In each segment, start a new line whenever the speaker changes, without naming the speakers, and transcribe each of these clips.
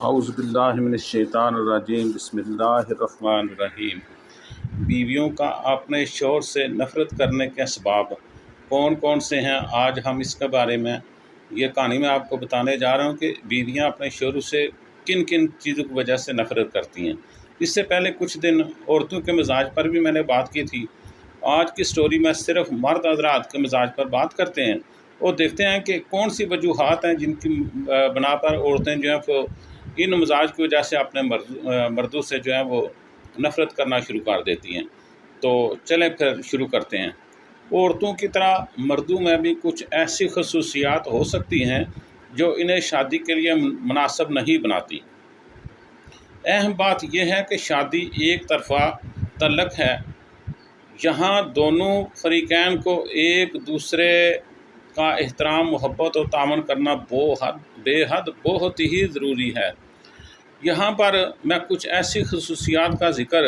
اعوذ باللہ من الشیطان الرجیم بسم اللہ الرحمن الرحیم۔ بیویوں کا اپنے شوہر سے نفرت کرنے کے اسباب کون کون سے ہیں، آج ہم اس کے بارے میں یہ کہانی میں آپ کو بتانے جا رہا ہوں کہ بیویاں اپنے شوہر سے کن کن چیزوں کی وجہ سے نفرت کرتی ہیں۔ اس سے پہلے کچھ دن عورتوں کے مزاج پر بھی میں نے بات کی تھی۔ آج کی سٹوری میں صرف مرد حضرات کے مزاج پر بات کرتے ہیں اور دیکھتے ہیں کہ کون سی وجوہات ہیں جن کی بنا پر عورتیں جو ہیں ان مزاج کی وجہ سے اپنے مردوں سے جو ہے وہ نفرت کرنا شروع کر دیتی ہیں۔ تو چلیں پھر شروع کرتے ہیں۔ عورتوں کی طرح مردوں میں بھی کچھ ایسی خصوصیات ہو سکتی ہیں جو انہیں شادی کے لیے مناسب نہیں بناتی۔ اہم بات یہ ہے کہ شادی ایک طرفہ تعلق ہے، یہاں دونوں فریقین کو ایک دوسرے کا احترام، محبت اور تعاون کرنا بہت ہی ضروری ہے۔ یہاں پر میں کچھ ایسی خصوصیات کا ذکر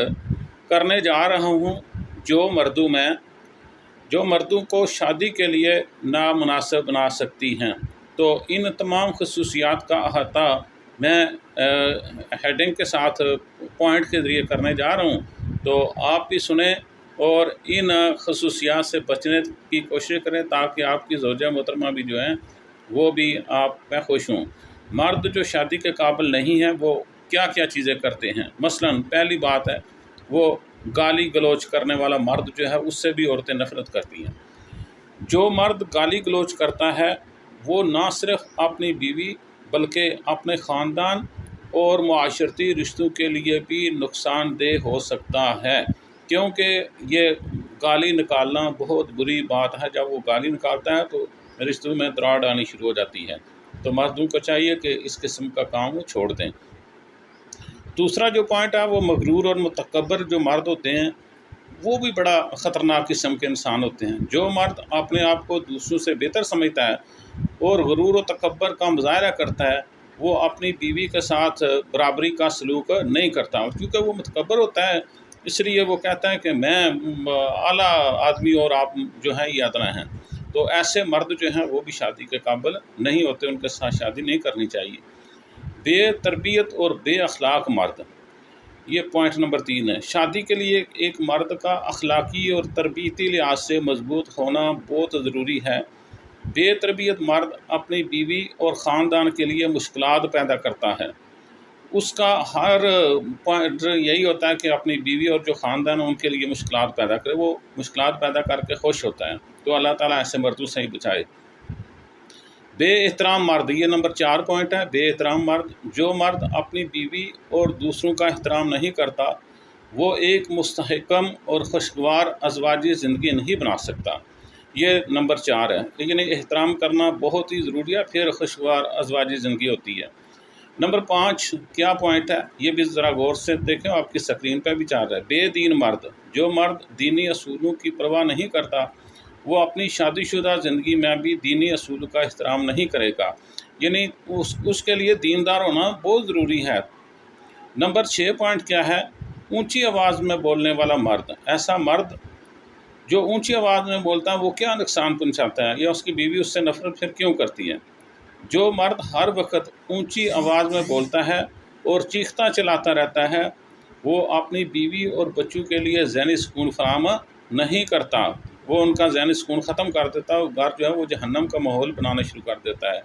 کرنے جا رہا ہوں جو مردوں کو شادی کے لیے نامناسب بنا سکتی ہیں۔ تو ان تمام خصوصیات کا احاطہ میں ہیڈنگ کے ساتھ پوائنٹ کے ذریعے کرنے جا رہا ہوں، تو آپ بھی سنیں اور ان خصوصیات سے بچنے کی کوشش کریں تاکہ آپ کی زوجہ محترمہ بھی جو ہیں وہ بھی آپ میں خوش ہوں۔ مرد جو شادی کے قابل نہیں ہیں وہ کیا کیا چیزیں کرتے ہیں، مثلا پہلی بات ہے وہ گالی گلوچ کرنے والا مرد جو ہے اس سے بھی عورتیں نفرت کرتی ہیں۔ جو مرد گالی گلوچ کرتا ہے وہ نہ صرف اپنی بیوی بلکہ اپنے خاندان اور معاشرتی رشتوں کے لیے بھی نقصان دہ ہو سکتا ہے، کیونکہ یہ گالی نکالنا بہت بری بات ہے۔ جب وہ گالی نکالتا ہے تو رشتوں میں دراڑ آنی شروع ہو جاتی ہے، تو مردوں کو چاہیے کہ اس قسم کا کام وہ چھوڑ دیں۔ دوسرا جو پوائنٹ ہے وہ مغرور اور متکبر جو مرد ہوتے ہیں وہ بھی بڑا خطرناک قسم کے انسان ہوتے ہیں۔ جو مرد اپنے آپ کو دوسروں سے بہتر سمجھتا ہے اور غرور و تکبر کا مظاہرہ کرتا ہے وہ اپنی بیوی کے ساتھ برابری کا سلوک نہیں کرتا، کیونکہ وہ متکبر ہوتا ہے، اس لیے وہ کہتا ہے کہ میں اعلیٰ آدمی اور آپ جو ہیں یہ ادنا ہیں۔ تو ایسے مرد جو ہیں وہ بھی شادی کے قابل نہیں ہوتے، ان کے ساتھ شادی نہیں کرنی چاہیے۔ بے تربیت اور بے اخلاق مرد، یہ پوائنٹ نمبر 3 ہے۔ شادی کے لیے ایک مرد کا اخلاقی اور تربیتی لحاظ سے مضبوط ہونا بہت ضروری ہے۔ بے تربیت مرد اپنی بیوی اور خاندان کے لیے مشکلات پیدا کرتا ہے۔ اس کا ہر پوائنٹ یہی ہوتا ہے کہ اپنی بیوی اور جو خاندان ہے ان کے لیے مشکلات پیدا کرے، وہ مشکلات پیدا کر کے خوش ہوتا ہے۔ تو اللہ تعالیٰ ایسے مردوں سے ہی بچائے۔ بے احترام مرد، یہ نمبر 4 پوائنٹ ہے۔ بے احترام مرد، جو مرد اپنی بیوی اور دوسروں کا احترام نہیں کرتا وہ ایک مستحکم اور خوشگوار ازواجی زندگی نہیں بنا سکتا۔ یہ نمبر 4 ہے، لیکن احترام کرنا بہت ہی ضروری ہے، پھر خوشگوار ازواجی زندگی ہوتی ہے۔ نمبر 5 کیا پوائنٹ ہے یہ بھی ذرا غور سے دیکھیں، آپ کی سکرین پہ بھی چل رہا ہے۔ بے دین مرد، جو مرد دینی اصولوں کی پرواہ نہیں کرتا وہ اپنی شادی شدہ زندگی میں بھی دینی اصولوں کا احترام نہیں کرے گا، یعنی اس کے لیے دیندار ہونا بہت ضروری ہے۔ نمبر 6 پوائنٹ کیا ہے، اونچی آواز میں بولنے والا مرد، ایسا مرد جو اونچی آواز میں بولتا ہے وہ کیا نقصان پہنچاتا ہے یا اس کی بیوی اس سے نفرت پھر کیوں کرتی ہے؟ جو مرد ہر وقت اونچی آواز میں بولتا ہے اور چیختا چلاتا رہتا ہے وہ اپنی بیوی اور بچوں کے لیے ذہنی سکون فراہم نہیں کرتا، وہ ان کا ذہنی سکون ختم کر دیتا ہے، گھر جو ہے وہ جہنم کا ماحول بنانا شروع کر دیتا ہے،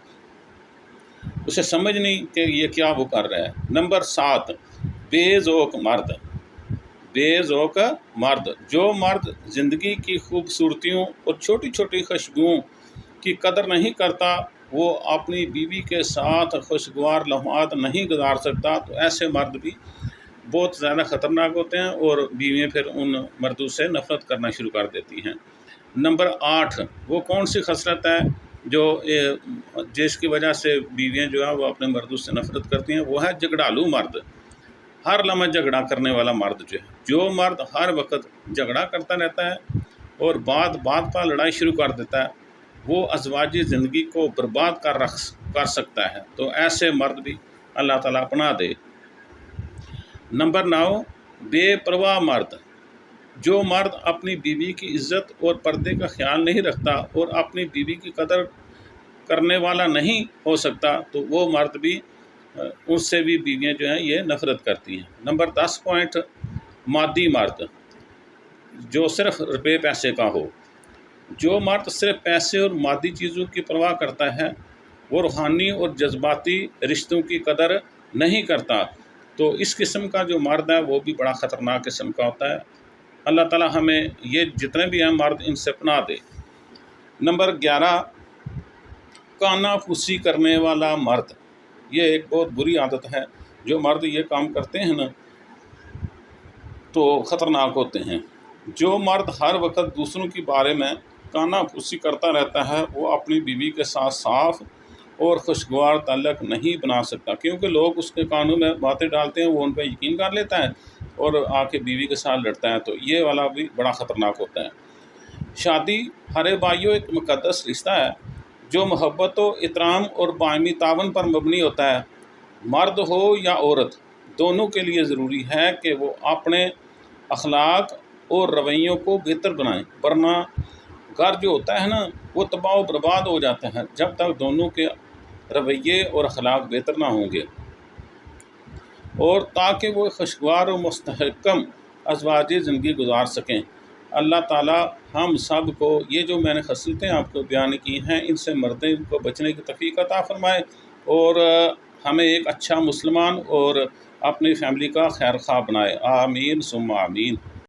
اسے سمجھ نہیں کہ یہ کیا وہ کر رہا ہے۔ نمبر 7 بے ذوق مرد، بے ذوق مرد، جو مرد زندگی کی خوبصورتیوں اور چھوٹی چھوٹی خوشبوؤں کی قدر نہیں کرتا وہ اپنی بیوی کے ساتھ خوشگوار لمحات نہیں گزار سکتا، تو ایسے مرد بھی بہت زیادہ خطرناک ہوتے ہیں اور بیویاں پھر ان مردوں سے نفرت کرنا شروع کر دیتی ہیں۔ نمبر 8 وہ کون سی خصلت ہے جو جس کی وجہ سے بیویاں جو ہے وہ اپنے مردوں سے نفرت کرتی ہیں، وہ ہے جھگڑالو مرد، ہر لمحہ جھگڑا کرنے والا مرد جو مرد ہر وقت جھگڑا کرتا رہتا ہے اور بات پر لڑائی شروع کر دیتا ہے وہ ازواجی زندگی کو برباد کر سکتا ہے، تو ایسے مرد بھی اللہ تعالیٰ اپنا دے۔ نمبر 9 بے پرواہ مرد، جو مرد اپنی بیوی کی عزت اور پردے کا خیال نہیں رکھتا اور اپنی بیوی کی قدر کرنے والا نہیں ہو سکتا تو وہ مرد بھی ان سے بھی بیویاں جو ہیں یہ نفرت کرتی ہیں۔ نمبر 10 پوائنٹ، مادی مرد جو صرف روپے پیسے کا ہو۔ جو مرد صرف پیسے اور مادی چیزوں کی پرواہ کرتا ہے وہ روحانی اور جذباتی رشتوں کی قدر نہیں کرتا، تو اس قسم کا جو مرد ہے وہ بھی بڑا خطرناک قسم کا ہوتا ہے۔ اللہ تعالیٰ ہمیں یہ جتنے بھی ہیں مرد ان سے پناہ دے۔ نمبر 11، کانا پھوسی کرنے والا مرد۔ یہ ایک بہت بری عادت ہے، جو مرد یہ کام کرتے ہیں نا تو خطرناک ہوتے ہیں۔ جو مرد ہر وقت دوسروں کے بارے میں کانا پھوسی کرتا رہتا ہے وہ اپنی بیوی کے ساتھ صاف اور خوشگوار تعلق نہیں بنا سکتا، کیونکہ لوگ اس کے کانوں میں باتیں ڈالتے ہیں، وہ ان پہ یقین کر لیتا ہے اور آ کے بیوی کے ساتھ لڑتا ہے، تو یہ والا بھی بڑا خطرناک ہوتا ہے۔ شادی ہرے بھائیوں ایک مقدس رشتہ ہے جو محبت و احترام اور باہمی تعاون پر مبنی ہوتا ہے۔ مرد ہو یا عورت، دونوں کے لیے ضروری ہے کہ وہ اپنے اخلاق اور رویوں کو بہتر بنائیں، ورنہ گھر جو ہوتا ہے نا وہ تباہ و برباد ہو جاتا ہے جب تک دونوں کے رویے اور اخلاق بہتر نہ ہوں گے، اور تاکہ وہ خوشگوار و مستحکم ازواجی زندگی گزار سکیں۔ اللہ تعالیٰ ہم سب کو یہ جو میں نے خصلتیں آپ کو بیان کی ہیں ان سے مردوں کو بچنے کی توفیق عطا فرمائے، اور ہمیں ایک اچھا مسلمان اور اپنی فیملی کا خیر خواہ بنائے۔ آمین ثم آمین۔